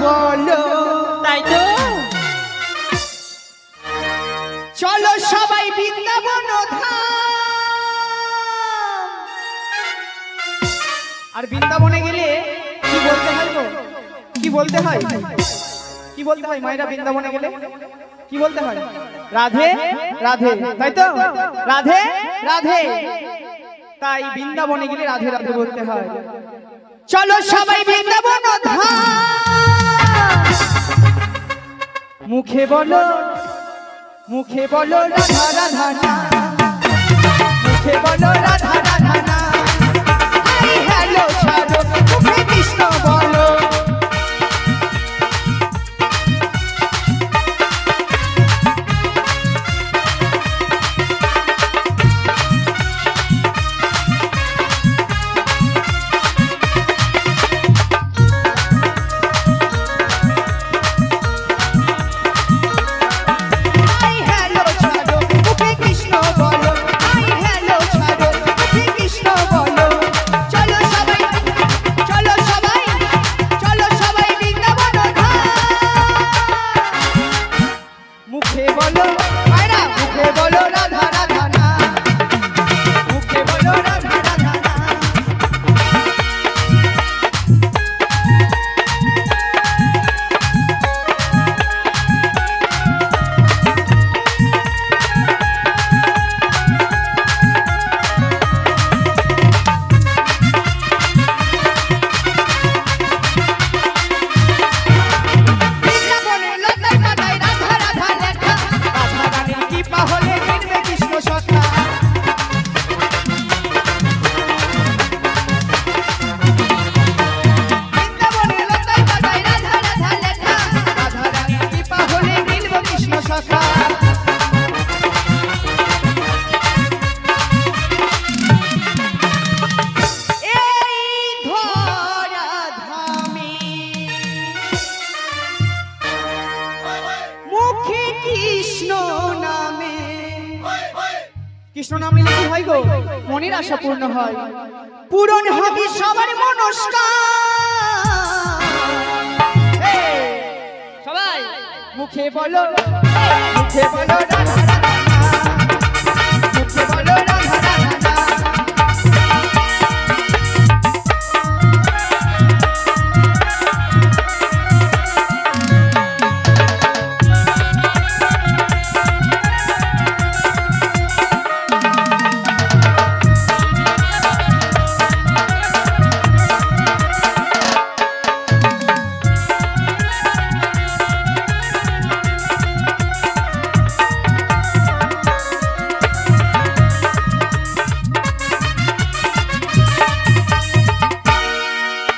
বলো তাই তো চলো সবাই বৃন্দাবন ধাম। আর বৃন্দাবনে গেলে কি বলতে হয় গো? কি বলতে হয়? কি বলতে হয় মায়েরা বৃন্দাবনে গেলে? কি বলতে হয়? রাধে রাধে, তাই তো? রাধে রাধে। তাই বৃন্দাবনে গেলে রাধে রাধে বলতে হয়। চলো সবাই বৃন্দাবন ধাম। মুখে বলো, মুখে বলো রাধা রাধা না, মুখে বলো রাধা রাধা না। হাই হ্যালো ছাড়ো, মুখে কৃষ্ণ বলো। কৃষ্ণ নাম নিলে কি হয় গো? মনের আশা পূর্ণ হয়, পূরণ হবে সবার মনস্কার। সবাই মুখে বলো, মুখে বলো রাধা রাধা, মুখে বলো রাধা